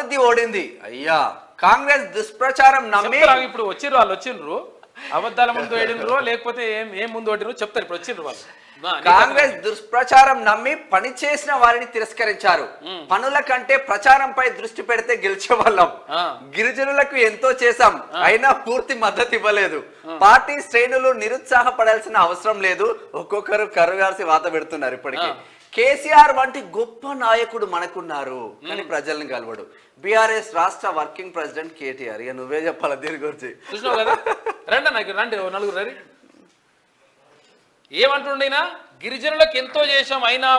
అభివృద్ధి ఓడింది. అయ్యా కాంగ్రెస్ దుష్ప్రచారం నమ్మి ఇప్పుడు వచ్చిండ్రు అబద్ధాల ముందు ఓడినరు లేకపోతే ఏం ముందు ఓడినరు చెప్తారు. ఇప్పుడు వచ్చిండ్రు వాళ్ళు. కాంగ్రెస్ దుష్ప్రచారం నమ్మి పని చేసిన వారిని తిరస్కరించారు. పనుల కంటే ప్రచారంపై దృష్టి పెడితే గెలిచే వాళ్ళం. గిరిజనులకు ఎంతో చేశాం, అయినా పూర్తి మద్దతు ఇవ్వలేదు. పార్టీ శ్రేణులు నిరుత్సాహపడాల్సిన అవసరం లేదు. ఒక్కొక్కరు కరుగాల్సి వాత పెడుతున్నారు. ఇప్పటికీ కేసీఆర్ వంటి గొప్ప నాయకుడు మనకున్నారు, కానీ ప్రజల్ని కలవడు. బీఆర్ఎస్ రాష్ట్ర వర్కింగ్ ప్రెసిడెంట్ కేటీఆర్. ఇక నువ్వే చెప్పాలి దీని గురించి. చూసినావు కదా, రండి నలుగురు రండి. ఏమంటుండైనా గిరిజనులకు ఎంతో చేశాం అయినా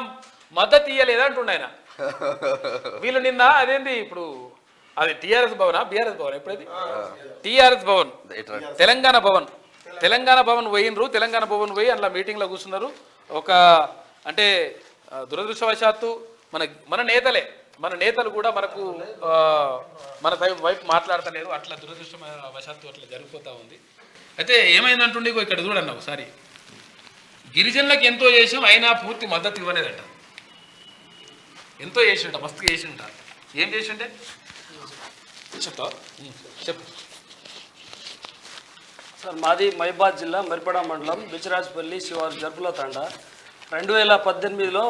మద్దతు ఇయ్యలేదు అంటుండైనా. వీళ్ళు నిన్న అదేంటి ఇప్పుడు అది టిఆర్ఎస్ భవనా బీఆర్ఎస్ భవన్ ఎప్పుడైతే టిఆర్ఎస్ భవన్ తెలంగాణ భవన్ పోయినరు. తెలంగాణ భవన్ పోయి అందులో మీటింగ్లో కూర్చున్నారు. ఒక అంటే దురదృష్టవశాత్తు మన నేతలు కూడా మనకు మన వైపు మాట్లాడతలేరు. అట్లా దురదృష్టవశాత్తు అట్లా జరిగిపోతూ ఉంది. అయితే ఏమైందంటుండే ఇక్కడ చూడండి ఒకసారి. గిరిజనులకు ఎంతో చేసాం అయినా పూర్తి మద్దతు ఇవ్వలేదట. ఎంతో చేసిండ, మస్తుగా చేసిండ. ఏం చేసిండే చెప్తావా? చెప్పు సార్. మాది మహిబాద్ జిల్లా మరిపడ మండలం బిచరాజపల్లి శివారు జరుపుల తండా. 2018లో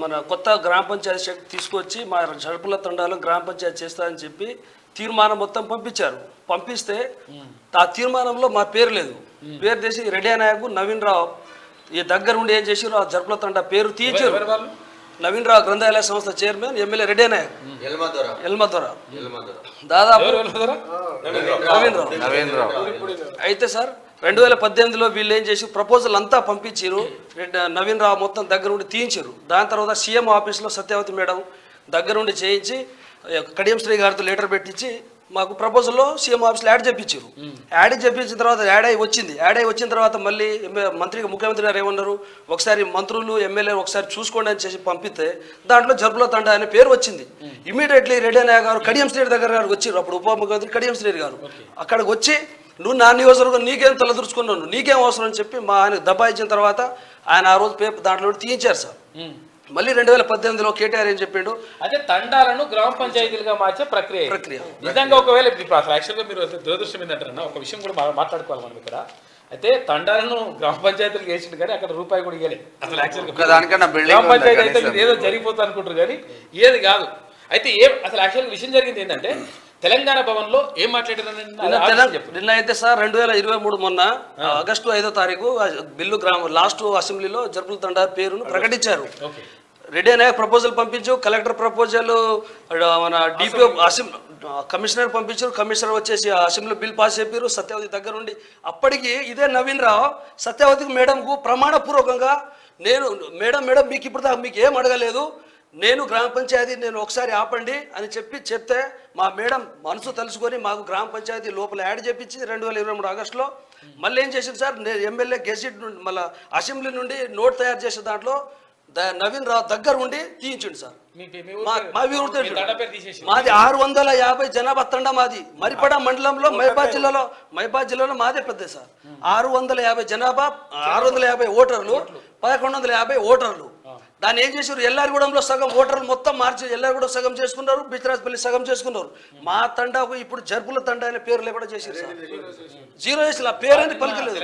మన కొత్త గ్రామ పంచాయతీ తీసుకొచ్చి మా జరుపుల తండాలో గ్రామ పంచాయతీ చేస్తారని చెప్పి తీర్మానం మొత్తం పంపిస్తే ఆ తీర్మానంలో మా పేరు లేదు. పేరు తీసి రెడ్డి నాయకు నవీన్ రావు ఈ దగ్గర ఉండి ఏం చేసారు, ఆ జరుపుల తండా పేరు తీర్చారు. నవీన్ రావు గ్రంథాలయ సంస్థ చైర్మన్, ఎమ్మెల్యే రెడ్డి నాయక్ ఎల్మదొర దాదాపు నవీన్ రావు. అయితే సార్ 2018లో వీళ్ళు ఏం చేసి ప్రపోజల్ అంతా పంపించారు. నవీన్ రావు మొత్తం దగ్గర ఉండి తీయించారు. దాని తర్వాత సీఎం ఆఫీస్లో సత్యవతి మేడం దగ్గర ఉండి చేయించి కడియం శ్రీ గారితో లెటర్ పెట్టించి మాకు ప్రపోజల్లో సీఎం ఆఫీస్లో యాడ్ చేయించారు. యాడ్ చేయించిన తర్వాత యాడ్ అయి వచ్చిన తర్వాత మళ్ళీ ముఖ్యమంత్రి గారు ఏమన్నారు, ఒకసారి మంత్రులు ఎమ్మెల్యేలు ఒకసారి చూసుకోండి అని చేసి పంపితే దాంట్లో జరుపుల తండా అనే పేరు వచ్చింది. ఇమీడియట్లీ రెడ్డి నాయక్ గారు కడియం శ్రీ దగ్గర గారు వచ్చారు. అప్పుడు ఉప ముఖ్యమంత్రి కడియం శ్రీ గారు అక్కడికి వచ్చి నువ్వు నా నియోజకవర్గం నీకేం తలదూర్చుకున్నాను, నీకేం అవసరం అని చెప్పి మా ఆయన దబాయించిన తర్వాత ఆయన ఆ రోజు పేపర్ దాంట్లో తీయించారు సార్. మళ్ళీ 2018లో కేటీఆర్ ఏం చెప్పిండు, అదే తండాలను గ్రామ పంచాయతీలుగా మార్చే ప్రక్రియ నిజంగా ఒకవేళ అసలు యాక్చువల్గా మీరు దురదృష్టం ఏంటంటారన్న ఒక విషయం కూడా మాట్లాడుకోవాలి మనం ఇక్కడ. అయితే తండాలను గ్రామ పంచాయతీలకు వేసిండు కానీ అక్కడ రూపాయి కూడా ఇవ్వలేదు. అసలు యాక్చువల్గా గ్రామ పంచాయతీ అయితే మీరు ఏదో జరిగిపోతా అనుకుంటారు కానీ ఏది కాదు. అయితే అసలు యాక్చువల్గా విషయం జరిగింది ఏంటంటే తెలంగాణ భవన్ లో ఏం మాట్లాడారు నిన్న అయితే సార్ 2023 మొన్న ఆగస్టు 5వ తారీఖు బిల్లు లాస్ట్ అసెంబ్లీలో జరుపుల తండా పేరును ప్రకటించారు. రెడ్డి నాయక్ ప్రపోజల్ పంపించు, కలెక్టర్ ప్రపోజల్ మన డిపిఓ కమిషనర్ పంపించారు. కమిషనర్ వచ్చేసి అసెంబ్లీలో బిల్ పాస్ చెప్పారు. సత్యవతి దగ్గర ఉండి అప్పటికి ఇదే నవీన్ రావు సత్యవతికి మేడంకు ప్రమాణపూర్వకంగా మేడం మీకు ఇప్పుడు దాకా మీకు ఏం అడగలేదు, నేను గ్రామ పంచాయతీ ఒకసారి ఆపండి అని చెప్తే మా మేడం మనసు తెలుసుకొని మాకు గ్రామ పంచాయతీ లోపల యాడ్ చేపించింది 2023 ఆగస్టులో. మళ్ళీ ఏం చేసింది సార్, ఎమ్మెల్యే గెజిట్ మళ్ళీ అసెంబ్లీ నుండి నోట్ తయారు చేసే దాంట్లో నవీన్ రావు దగ్గర ఉండి తీయించండి సార్. మాది 650 జనాభా తండా మాది. మరిపడ మండలంలో మహిబాద్ జిల్లాలో మాదే పెద్ద సార్. 650 జనాభా, 650 ఓటర్లు, 1150 ఓటర్లు. దాన్ని ఏం చేశారు, ఎల్లారిగూడెంలో సగం ఓటర్లు మొత్తం మార్చి ఎల్లారిగూడెం సగం చేసుకున్నారు, బిచరాజపల్లి సగం చేసుకున్నారు. మా తండాకు ఇప్పుడు జరుపుల తండా అనే పేరు లేకుండా చేశారు సార్. జీరో చేసి పేరు అనేది పలికలేదు.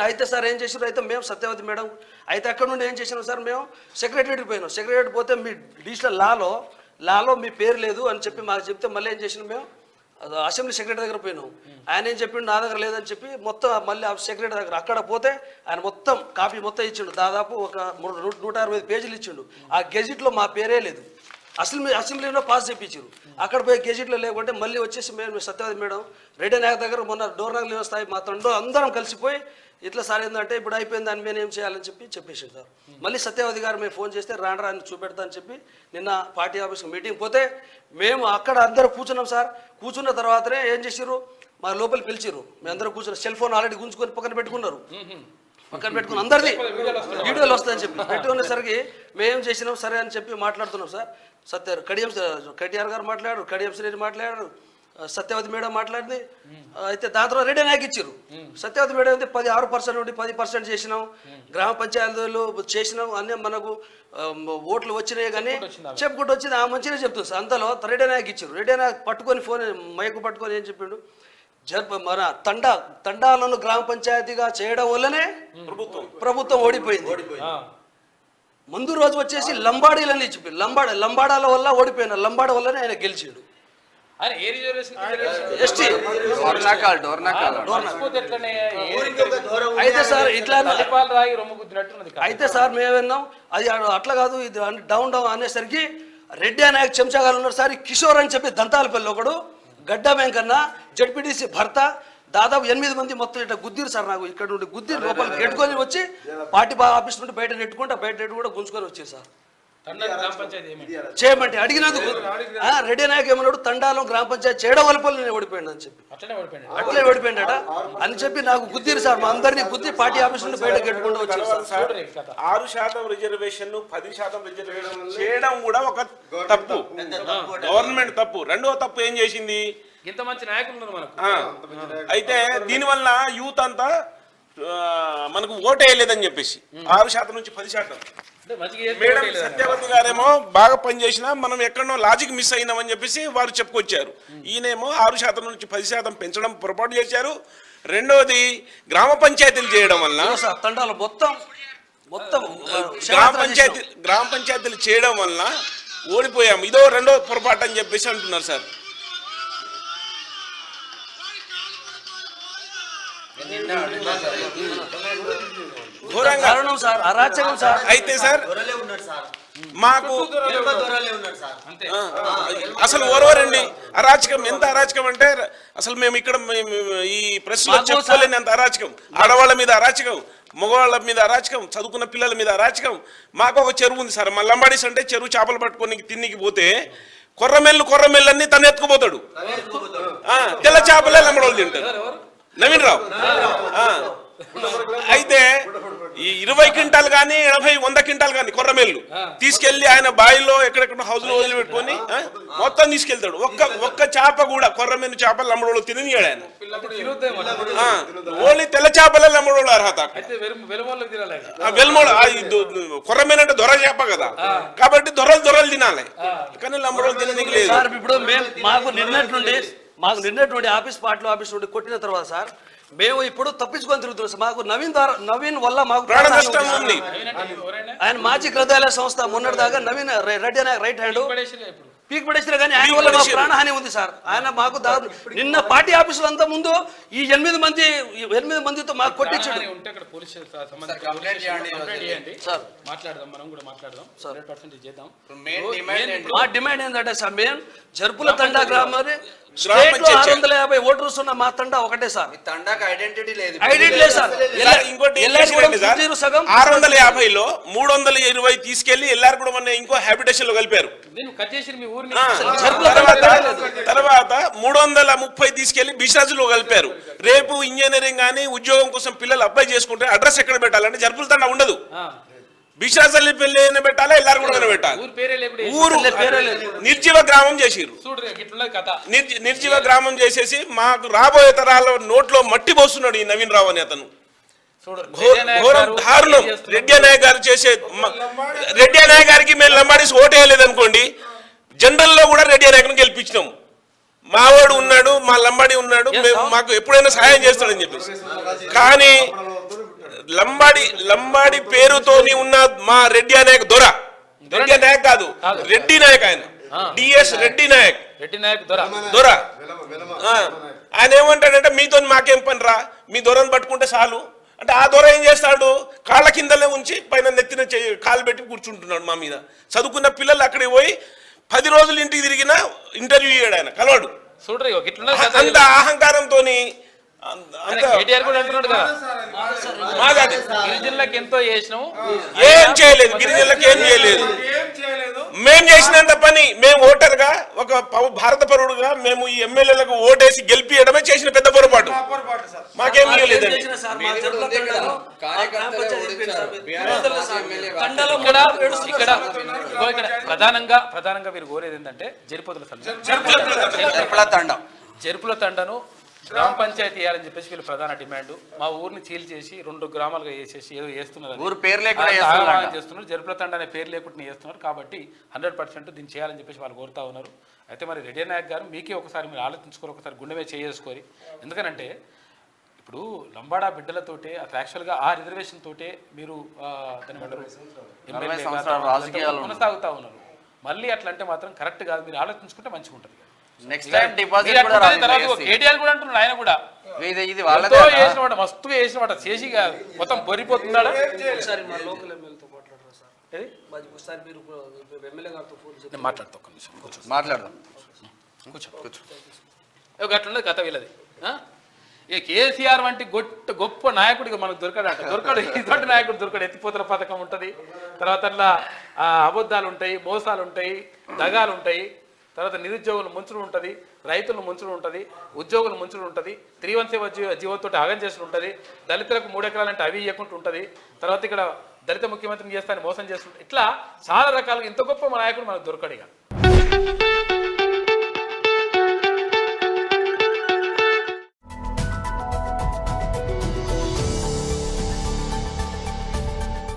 అయితే సార్ ఏం చేశారు, అయితే మేము సత్యవతి మేడం అయితే అక్కడ నుండి ఏం చేసినాం సార్, మేము సెక్రటరీకి పోయినాం. సెక్రటరీ పోతే మీ డిజిటల్ లాలో మీ పేరు లేదు అని చెప్పి మాకు చెప్తే మళ్ళీ ఏం చేసినాం, మేము అసెంబ్లీ సెక్రటరీ దగ్గర పోయినాం. ఆయన ఏం చెప్పిండు, నా దగ్గర లేదని చెప్పి మొత్తం మళ్ళీ ఆ సెక్రటరీ దగ్గర అక్కడ పోతే ఆయన మొత్తం కాపీ మొత్తం ఇచ్చిండు. దాదాపు ఒక 165 పేజీలు ఇచ్చిండు. ఆ గెజిట్లో మా పేరే లేదు. అసెంబ్లీలో పాస్ చేయించారు. అక్కడ పోయి గెజిట్లో లేకుంటే మళ్ళీ వచ్చేసి మేము సత్యవతి మేడం రెడ్డి నాయక్ దగ్గర మొన్న డోర్నాగ్ స్థాయి మా తండ్రి అందరం కలిసిపోయి ఇట్లా సార్ ఏంటంటే ఇప్పుడు అయిపోయింది దాన్ని మేము ఏం చేయాలని చెప్పేసారు సార్. మళ్ళీ సత్యవతి గారు మేము ఫోన్ చేస్తే రాని చూపెడతా అని చెప్పి నిన్న పార్టీ ఆఫీస్కి మీటింగ్ పోతే మేము అక్కడ అందరూ కూర్చున్నాం సార్. కూర్చున్న తర్వాతనే ఏం చేసారు, మా లోపల పిలిచారు. మేము అందరూ కూర్చున్నాం. సెల్ ఫోన్ ఆల్రెడీ గుంజుకొని పక్కన పెట్టుకున్నారు. అందరిది వీడియోలు వస్తాయని చెప్పి పెట్టుకునేసరికి మేము చేసినాం సరే అని చెప్పి మాట్లాడుతున్నాం సార్. కేటీఆర్ గారు మాట్లాడారు, కడియం శ్రీ మాట్లాడారు, సత్యవతి మేడం మాట్లాడింది. అయితే దాని తర్వాత రెడ్డి నాయక్ ఇచ్చారు. సత్యవతి మేడం అయితే 6% నుండి 10% చేసినాం, గ్రామ పంచాయతీలు చేసినాం అన్నీ మనకు ఓట్లు వచ్చినాయి కానీ చెప్పుకుంటూ వచ్చింది. ఆ మంచిగా చెప్తుంది సార్. అంతలో రెడ్డి నాయక్ ఇచ్చారు. రెడ్డి నాయక్ పట్టుకొని ఫోన్ మైకు పట్టుకొని ఏం చెప్పిండు, మన తండాలను గ్రామ పంచాయతీగా చేయడం వల్లనే ప్రభుత్వం ఓడిపోయింది. ముందు రోజు వచ్చేసి లంబాడీలని చెప్పి లంబాడాల వల్ల ఓడిపోయిన, లంబాడ వల్లనే ఆయన గెలిచాడు. ఎస్టీ అయితే సార్ ఇట్లా అయితే సార్ మేము విన్నాం అది అట్లా కాదు, ఇది డౌన్ అనేసరికి రెడ్డి నాయక్ చెంచాగాలు ఉన్నారు సార్. కిషోర్ అని చెప్పి దంతాలపల్లి ఒకడు, గడ్డ వెంకన్న జడ్పీటీసీ భర్త, దాదాపు 8 మంది మొత్తం ఇట్లా గుద్దిరు సార్. నాకు ఇక్కడ నుండి గుద్ది లోపలికి నెట్టుకొని వచ్చి పార్టీ ఆఫీస్ నుండి బయట నెట్టు కూడా గుంజుకొని వచ్చారు సార్. చేయమంటే అడిగినందుకు రెడ్డి నాయక్ ఏమన్నాడు, తండాలో గ్రామ పంచాయతీ చేయడం వల్ల నేను ఓడిపోయాడు అని చెప్పి, అట్లే ఓడిపోయాడట అని చెప్పి నాకు గుద్దిరు సార్. మా అందరినీ గుద్ది పార్టీ ఆఫీస్ నుండి బయట కట్టుకుంటూ వచ్చారు సార్. 6% రిజర్వేషన్ 10% రిజర్వేషన్ చేయడం కూడా ఒక తప్పు, గవర్నమెంట్ తప్పు. రెండవ తప్పు ఏం చేసింది, ఇంత మంచి నాయకులు మనకు. అయితే దీనివల్ల యూత్ అంతా మనకు ఓటు వేయలేదని చెప్పేసి 6% నుంచి 10%. మేడం సత్యవతి గారేమో బాగా పనిచేసినా మనం ఎక్కడో లాజిక్ మిస్ అయినామని చెప్పేసి వారు చెప్పుకొచ్చారు. ఈయనేమో 6% నుంచి 10% పెంచడం పొరపాటు చేశారు. రెండవది గ్రామ పంచాయతీలు చేయడం వల్ల తండాలు మొత్తం గ్రామ పంచాయతీలు చేయడం వల్ల ఓడిపోయాము. ఇదో రెండో పొరపాటు అని చెప్పేసి అంటున్నారు సార్. అయితే సార్ మాకు అసలు ఓరవరండి అరాచకం. ఎంత అరాచకం అంటే అసలు మేము ఇక్కడ ఈ ప్రెస్ లో చెప్పుకోలేని అంత అరాచకం. ఆడవాళ్ళ మీద అరాచకం, మగవాళ్ళ మీద అరాచకం, చదువుకున్న పిల్లల మీద అరాచకం. మాకు ఒక చెరువు ఉంది సార్, మా లంబాడీస్ అంటే చెరువు చేపలు పట్టుకొని తిన్నికి పోతే కొర్రమెల్లన్నీ తను ఎత్తుకుపోతాడు. తెల్ల చేపలే లంబడోళ్ళు తింటారు. నవీన్ రావు అయితే ఈ 20 క్వింటాలు కానీ 80, 100 క్వింటాలు కానీ కొర్రమేళ్ళు తీసుకెళ్లి ఆయన బాయిలో ఎక్కడెక్కడ హౌస్ లో వదిలిపెట్టుకొని మొత్తం తీసుకెళ్తాడు. ఒక్క చేప కూడా కొర్రమేను చేపలు లంబడోళ్ళు తిననియాడు ఆయన. ఓన్లీ తెల్ల చేపలే లంబడోళ్ళు అర్హత. కొర్రమేను అంటే దొర చేప కదా, కాబట్టి దొరలు తినాలి, కానీ లంబడోళ్ళు తిననీకి లేదు. ఇప్పుడు మాకు నిన్నటి ఆఫీస్ పార్టీలో ఆఫీస్ నుండి కొట్టిన తర్వాత సార్ మేము ఇప్పుడు తప్పించుకొని తిరుగుతున్నాం. మాకు నవీన్ వల్ల మాకు ఆయన మాజీ గ్రంథాలయ సంస్థ మొన్నటి దాకా నవీన్ రెడ్డి రైట్ హ్యాండ్ పీక్ పడేసినా కానీ ఆయన వల్ల మాకు ప్రాణహాని ఉంది సార్. ఆయన మాకు నిన్న పార్టీ ఆఫీసులో అంతా ముందు ఈ 8 మందితో మాకు కొట్టించాడు. మా డిమాండ్ ఏంటంటే సార్, మేము జరుపుల తండా గ్రామాన్ని 650 ఓటర్స్ ఉన్న మా తండా ఒకటే సార్. తండాకి ఐడెంటిటీ లేదు సార్. ఇంకోటి 650లో 320 తీసుకెళ్లి ఎల్లారు కూడా ఇంకో హ్యాబిటేషన్ లో కలిపారు. తర్వాత 330 తీసుకెళ్లి బిషరాజులో కలిపారు. రేపు ఇంజనీరింగ్ కానీ ఉద్యోగం కోసం పిల్లలు అప్లై చేసుకుంటే అడ్రస్ ఎక్కడ పెట్టాలంటే జరుపుల తండా ఉండదు, బిషరాజల్లి పెళ్లి పెట్టాలా, ఎల్లారు కూడా పెట్టాలి. ఊరు నిర్జీవ గ్రామం చేసిరు. నిర్జీవ గ్రామం చేసేసి మాకు రాబోయే తరాల నోట్లో మట్టి పోస్తున్నాడు ఈ నవీన్ రావు అని అతను. ఘోరం దారుణం. రెడ్డి నాయక్ గారు చేసే, రెడ్డి నాయక్ గారికి మేము లంబాడీస్ ఓటు వేయలేదు అనుకోండి, జనరల్ లో కూడా రెడ్డి నాయక్ గెలిపించినాం. మావాడు ఉన్నాడు, మా లంబాడి ఉన్నాడు, మాకు ఎప్పుడైనా సహాయం చేస్తాడని చెప్పేసి. కానీ లంబాడి పేరుతోని ఉన్న మా రెడ్డి నాయక్ రెడ్డి నాయక్ కాదు, రెడ్డి నాయక్, ఆయన డిఎస్ రెడ్డి నాయక్ దొర. ఆయన ఏమంటాడంటే మీతో మాకేం పని రా, మీ దొరను పట్టుకుంటే చాలు అంటే, ఆ దొర ఏం చేస్తాడు, కాళ్ళ కిందలే ఉంచి పైన నెత్తిన కాలు పెట్టి కూర్చుంటున్నాడు మా మీద. చదువుకున్న పిల్లలు అక్కడికి పోయి 10 రోజులు ఇంటికి తిరిగినా ఇంటర్వ్యూ ఇయ్యాడు ఆయన, కలవాడు. అంత అహంకారంతో గిరిజనులకు ఎంతో చేసినాము, ఏం చేయలేదు. గిరిజనులకు ఏం చేయలేదు. మేము చేసినంత పని, మేము ఓటర్ గా ఒక భారత పౌరుడుగా మేము ఈ ఎమ్మెల్యేలకు ఓటేసి గెలిపియడమే చేసిన పెద్ద పొరపాటు. మాకేం చేయలేదండి. ప్రధానంగా మీరు కోరేది ఏంటంటే జరిపోతుల తండ. జరుపుల తండను గ్రామ పంచాయతీ వేయాలని చెప్పేసి వీళ్ళు ప్రధాన డిమాండ్. మా ఊరిని చీల్ చేసి 2 గ్రామాలుగా వేసేసి ఏదో వేస్తున్నారు, ఊరు పేరు లేకుండా చేస్తున్నారు. జరుపుల తండ అనే పేరు లేకుండా చేస్తున్నారు. కాబట్టి 100% దీన్ని చేయాలని చెప్పేసి వాళ్ళు కోరుతా ఉన్నారు. అయితే మరి రెడ్డి నాయక్ గారు మీకే ఒకసారి మీరు ఆలోచించుకొని ఒకసారి గుండెమే చేసుకోరి. ఎందుకనంటే ఇప్పుడు లంబాడా బిడ్డలతోటే అసలు యాక్చువల్గా ఆ రిజర్వేషన్ తోటే మీరు కొనసాగుతా ఉన్నారు. మళ్ళీ అట్లా అంటే మాత్రం కరెక్ట్ కాదు. మీరు ఆలోచించుకుంటే మంచిగా ఉంటుంది. నెక్స్ట్ టైం డిపాజిట్ కూడా కేటీఆర్ కూడా అంటున్నాడు, ఆయన కూడా ఇది వాళ్ళతో చేసినమాట, మస్తుగా చేసినమాట, చేసి మొత్తం పొరిపోతున్నాడా. ఒకసారి మా లోకల్ ఎమ్మెల్యేతో మాట్లాడరా సార్, ఒకసారి మీరు ఎమ్మెల్యే గారితో ఫోన్ చేసి మాట్లాడతా. ఒక్క నిమిషం మాట్లాడదాం. కూర్చో. అట్లున్నది కథ వీళ్ళది. ఇక కేసీఆర్ వంటి గొప్ప నాయకుడిగా మనకు దొరకడు. ఇటువంటి నాయకుడు దొరకడు. ఎత్తిపోతల పథకం ఉంటుంది, తర్వాత అట్లా అబద్ధాలు ఉంటాయి, మోసాలు ఉంటాయి, దగాలు ఉంటాయి, తర్వాత నిరుద్యోగులు ముంచుడు ఉంటుంది, రైతులను ముంచుడు ఉంటుంది, ఉద్యోగులు ముంచుడు ఉంటుంది, 317 జీవోతో ఆగం చేసుడు ఉంటుంది, దళితులకు 3 ఎకరాలంటే అవి ఇవ్వకుండా ఉంటుంది, తర్వాత ఇక్కడ దళిత ముఖ్యమంత్రిని చేస్తానని మోసం చేస్తుంటారు. ఇట్లా చాలా రకాలుగా ఇంత గొప్ప నాయకుడు మనకు దొరకడు. ఇక